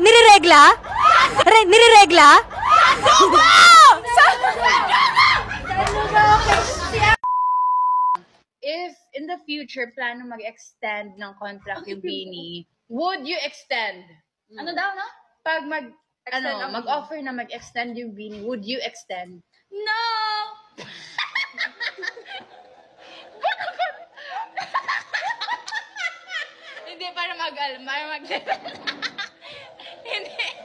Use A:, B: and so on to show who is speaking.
A: Nireregla? Nireregla?
B: If in the future plano mag-extend ng contract yung Bini, would you extend?
C: Ano daw, no?
B: Pag
C: Extend ang
B: mag-offer na mag-extend yung Bini, would you extend?
C: No! Hindi, para Hindi.